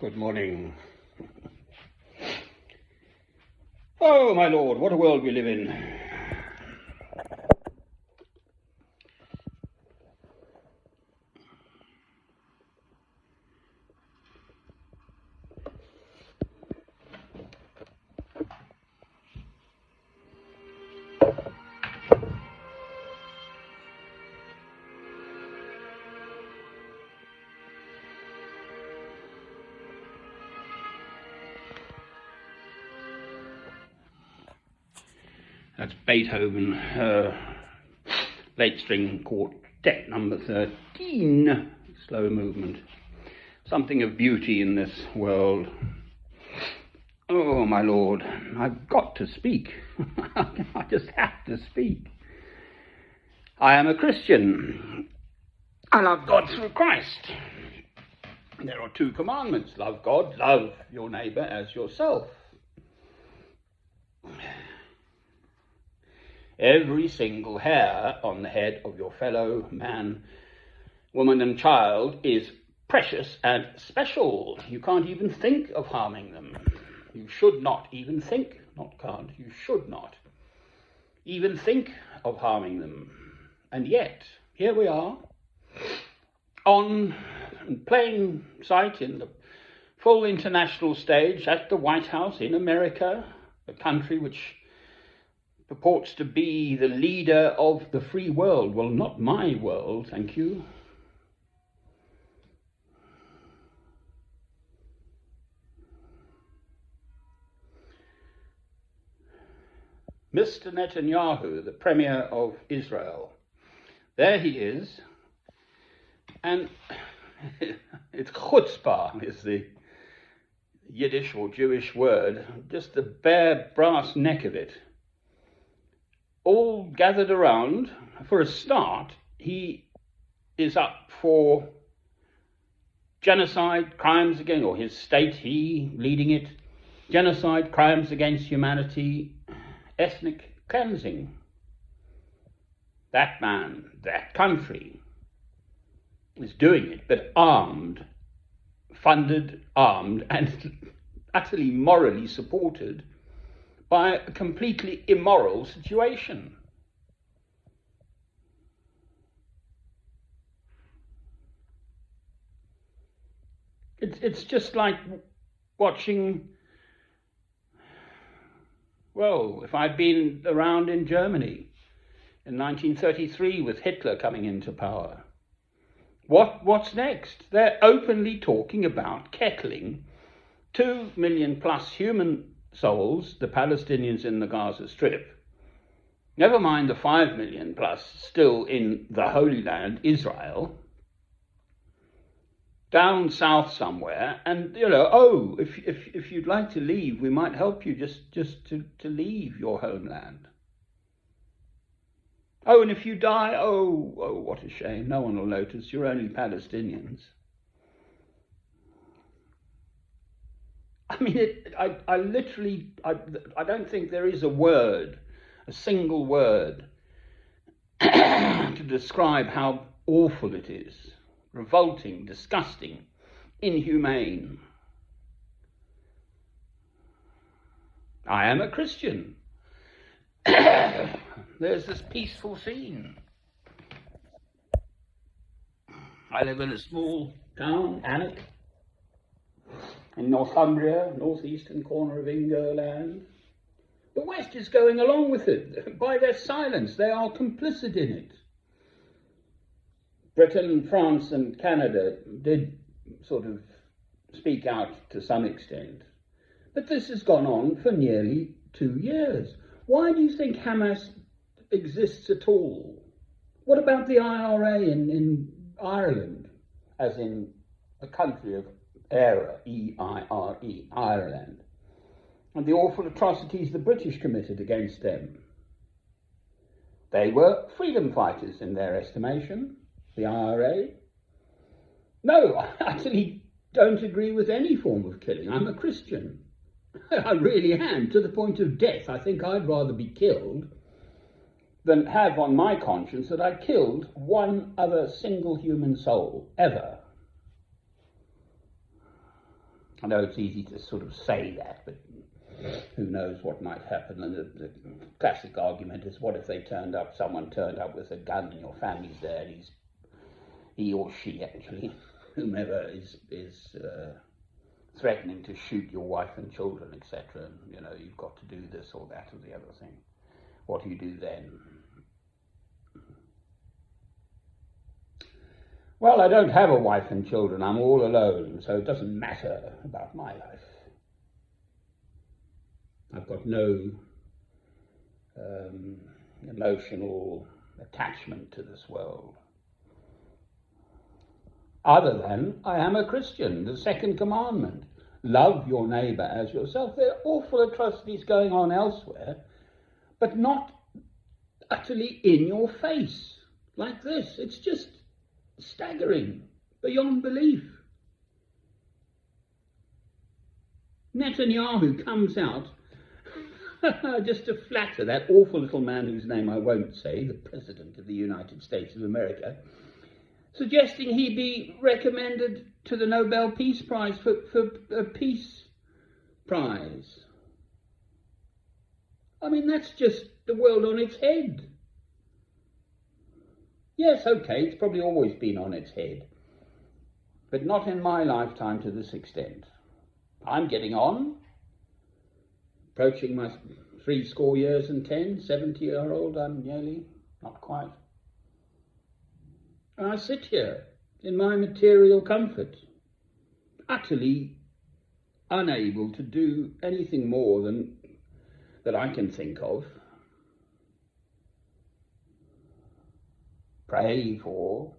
Good morning. Oh, my Lord, what a world we live in. That's Beethoven, late string quartet number 13, slow movement. Something of beauty in this world. Oh, my Lord, I've got to speak. I just have to speak. I am a Christian. I love God through Christ. There are 2 commandments. Love God, love your neighbour as yourself. Every single hair on the head of your fellow man, woman and child is precious and special. You can't even think of harming them. You should not even think, not can't, you should not even think of harming them. And yet, here we are, on plain sight in the full international stage at the White House in America, a country which purports to be the leader of the free world. Well, not my world, thank you. Mr. Netanyahu, the Premier of Israel, there he is, and it's chutzpah is the Yiddish or Jewish word, just the bare brass neck of it. All gathered around. For a start, he is up for genocide, crimes against, or his state, he leading it, genocide, crimes against humanity, ethnic cleansing. That man, that country is doing it, but armed, funded, armed, and utterly morally supported by a completely immoral situation. It's just like watching, well, if I'd been around in Germany in 1933 with Hitler coming into power, what's next? They're openly talking about kettling 2 million plus human souls, the Palestinians in the Gaza Strip, never mind the 5 million plus still in the Holy Land, Israel, down south somewhere, and if you'd like to leave, we might help you just to leave your homeland. Oh, and if you die, oh, what a shame, no one will notice, you're only Palestinians. I mean, I don't think there is a single word, to describe how awful it is. Revolting, disgusting, inhumane. I am a Christian. There's this peaceful scene. I live in a small town, Alnwick, in Northumbria, northeastern corner of England. The West is going along with it. By their silence, they are complicit in it. Britain, France and Canada did sort of speak out to some extent. But this has gone on for nearly 2 years. Why do you think Hamas exists at all? What about the IRA in Ireland, as in the country of EIRE, E-I-R-E, Ireland, and the awful atrocities the British committed against them? They were freedom fighters in their estimation, the IRA. No, I actually don't agree with any form of killing. I'm a Christian. I really am, to the point of death. I think I'd rather be killed than have on my conscience that I killed one other single human soul, ever. I know it's easy to sort of say that, but who knows what might happen. And the classic argument is, what if someone turned up with a gun and your family's there, and he or she actually, whomever is threatening to shoot your wife and children, etc. And, you've got to do this or that or the other thing. What do you do then? Well, I don't have a wife and children. I'm all alone, so it doesn't matter about my life. I've got no emotional attachment to this world. Other than I am a Christian, the second commandment, love your neighbour as yourself. There are awful atrocities going on elsewhere, but not utterly in your face like this. It's just staggering, beyond belief. Netanyahu comes out just to flatter that awful little man whose name I won't say, the President of the United States of America, suggesting he be recommended to the Nobel Peace Prize for a peace prize. I mean, that's just the world on its head. Yes, okay, it's probably always been on its head, but not in my lifetime to this extent. I'm getting on, approaching my 70 years and 10, 70-year-old I'm nearly, not quite. And I sit here in my material comfort, utterly unable to do anything more than that I can think of. Pray for.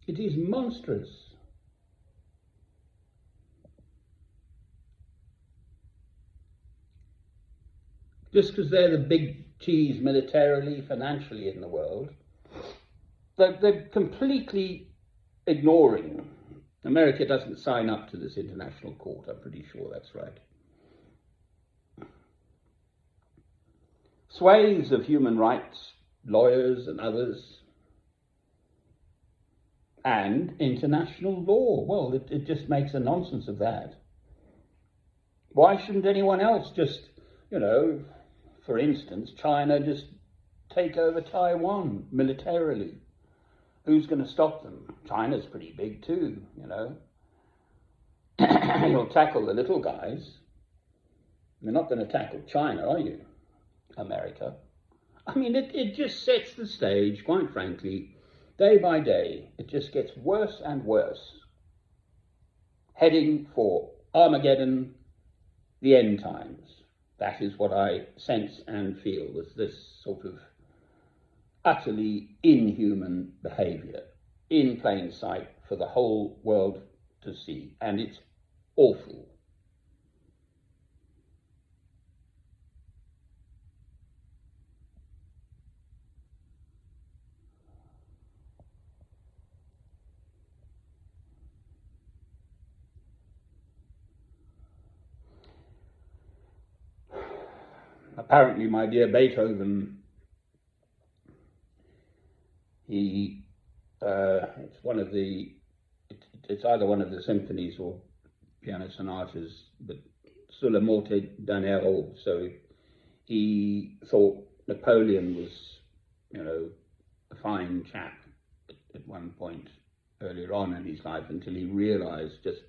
It is monstrous. Just because they're the big cheese militarily, financially in the world, they're completely ignoring. America doesn't sign up to this international court, I'm pretty sure that's right. Swathes of human rights, lawyers and others, and international law. Well, it just makes a nonsense of that. Why shouldn't anyone else just, for instance, China just take over Taiwan militarily? Who's going to stop them? China's pretty big too, You'll tackle the little guys. You're not going to tackle China, are you, America? I mean, it just sets the stage, quite frankly, day by day. It just gets worse and worse. Heading for Armageddon, the end times. That is what I sense and feel with this sort of utterly inhuman behaviour in plain sight for the whole world to see. And it's awful. Apparently, my dear Beethoven, it's either one of the symphonies or piano sonatas, but Sulla Morte d'Anero. So he thought Napoleon was, a fine chap at one point earlier on in his life, until he realised just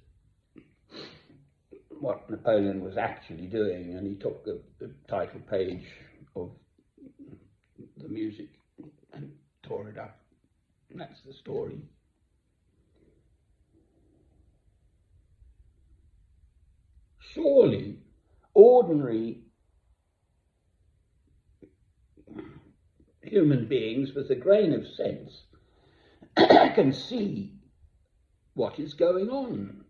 what Napoleon was actually doing, and he took the title page of the music and tore it up. And that's the story. Surely, ordinary human beings with a grain of sense can see what is going on.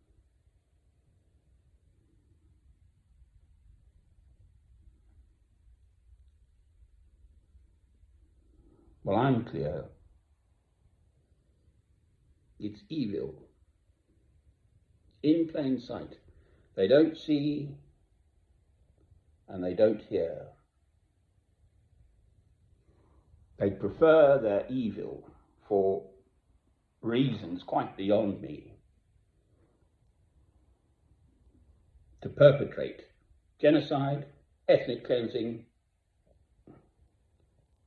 Well, I'm clear. It's evil. In plain sight. They don't see and they don't hear. They prefer their evil for reasons quite beyond me to perpetrate genocide, ethnic cleansing,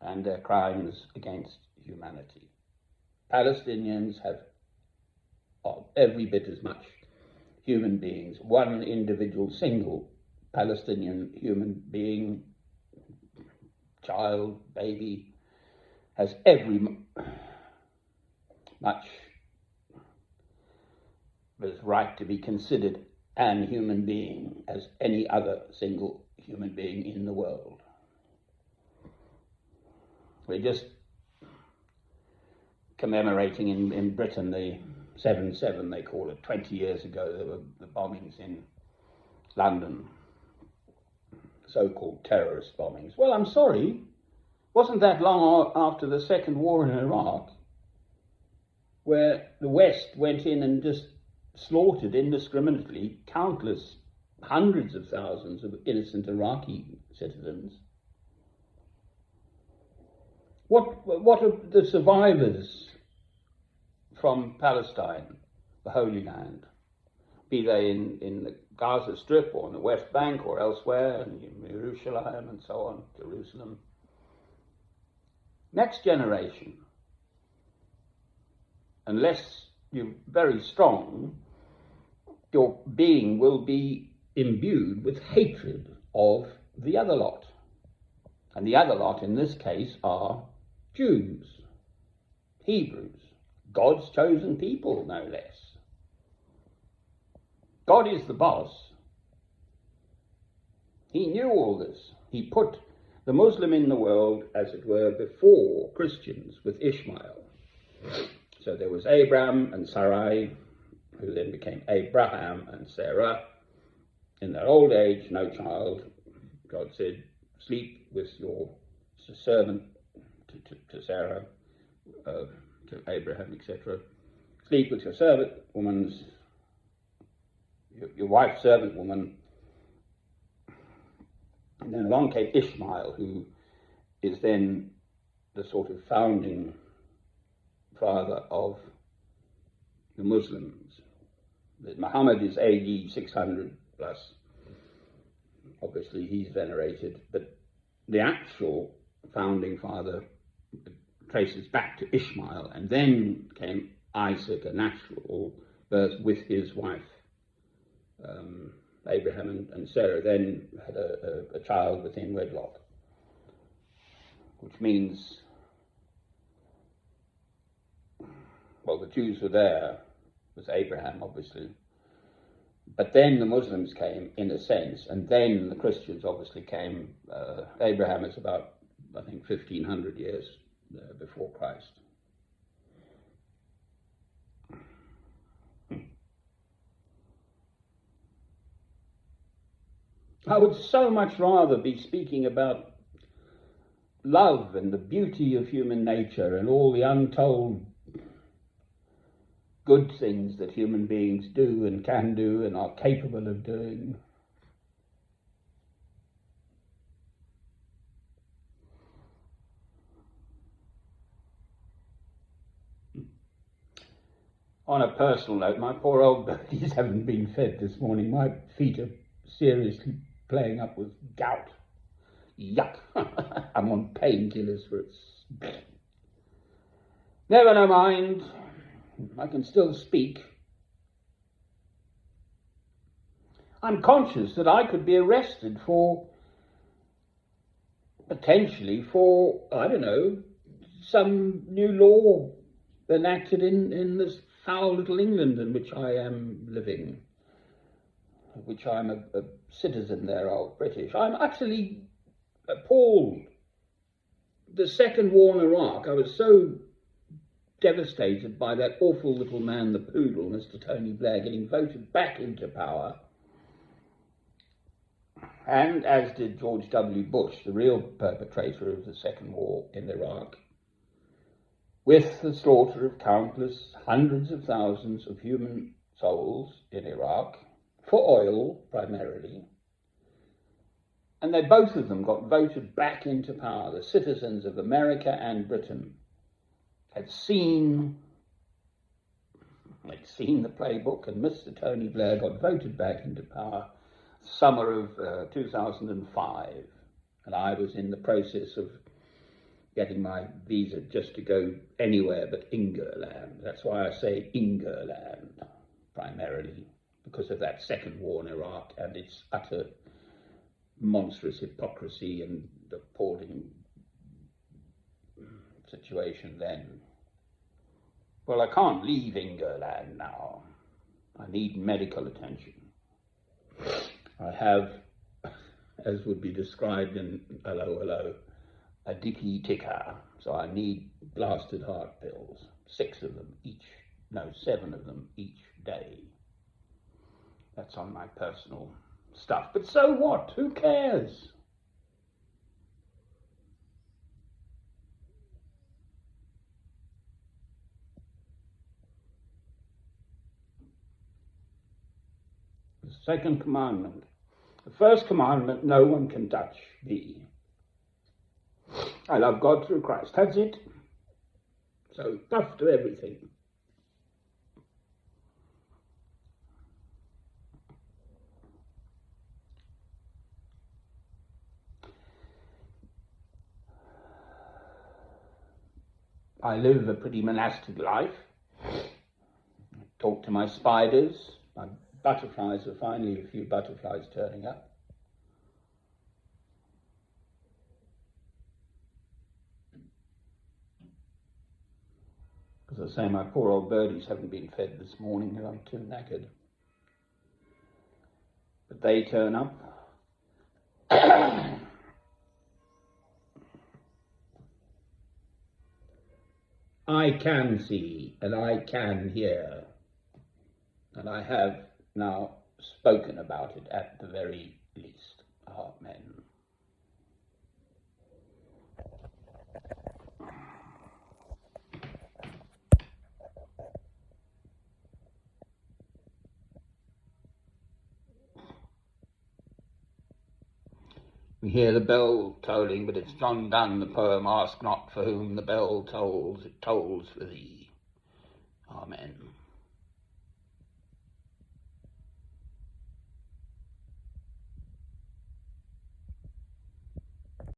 and their crimes against humanity. Palestinians are every bit as much human beings. One individual, single Palestinian human being, child, baby, has every much as right to be considered an human being as any other single human being in the world. We're just commemorating in Britain the 7/7, they call it. 20 years ago there were the bombings in London, so-called terrorist bombings. Well, I'm sorry, wasn't that long after the Second War in Iraq, where the West went in and just slaughtered indiscriminately countless hundreds of thousands of innocent Iraqi citizens. What are the survivors from Palestine, the Holy Land, be they in the Gaza Strip or in the West Bank or elsewhere, in Jerusalem and so on, Jerusalem? Next generation, unless you're very strong, your being will be imbued with hatred of the other lot. And the other lot in this case are Jews, Hebrews, God's chosen people, no less. God is the boss. He knew all this. He put the Muslim in the world, as it were, before Christians with Ishmael. So there was Abraham and Sarai, who then became Abraham and Sarah. In their old age, no child, God said, sleep with your servant, to Sarah, to Abraham, etc. Sleep with your servant woman's, your wife's servant woman. And then along came Ishmael, who is then the sort of founding father of the Muslims. Muhammad is AD 600 plus. Obviously he's venerated, but the actual founding father traces back to Ishmael, and then came Isaac, a natural birth with his wife. Abraham and Sarah then had a child within wedlock, which means, well, the Jews were there with Abraham, obviously, but then the Muslims came, in a sense, and then the Christians obviously came. Abraham is about, I think, 1,500 years before Christ. I would so much rather be speaking about love and the beauty of human nature and all the untold good things that human beings do and can do and are capable of doing. On a personal note, my poor old birdies haven't been fed this morning. My feet are seriously playing up with gout. Yuck. I'm on painkillers for it. Never mind. I can still speak. I'm conscious that I could be arrested potentially for, I don't know, some new law enacted in this foul little England in which I am living, of which I'm a citizen thereof, British. I'm utterly appalled. The Second War in Iraq, I was so devastated by that awful little man, the poodle, Mr. Tony Blair, getting voted back into power, and as did George W. Bush, the real perpetrator of the Second War in Iraq, with the slaughter of countless hundreds of thousands of human souls in Iraq, for oil primarily. And they both of them got voted back into power. The citizens of America and Britain had seen They'd seen the playbook, and Mr. Tony Blair got voted back into power summer of 2005, and I was in the process of getting my visa just to go anywhere but Ingerland. That's why I say Ingerland, primarily, because of that second war in Iraq and its utter monstrous hypocrisy and appalling situation then. Well, I can't leave Ingerland now. I need medical attention. I have, as would be described in Hello, Hello, a dicky ticker, so I need blasted heart pills, 7 of them each day. That's on my personal stuff. But so what? Who cares? The second commandment. The first commandment, no one can touch thee. I love God through Christ. That's it. So tough to everything. I live a pretty monastic life. I talk to my spiders. My butterflies are finally a few butterflies turning up. As I say, my poor old birdies haven't been fed this morning and I'm too knackered. But they turn up. I can see and I can hear, and I have now spoken about it at the very least. Amen. We hear the bell tolling, but it's John Donne, the poem, ask not for whom the bell tolls, it tolls for thee. Amen.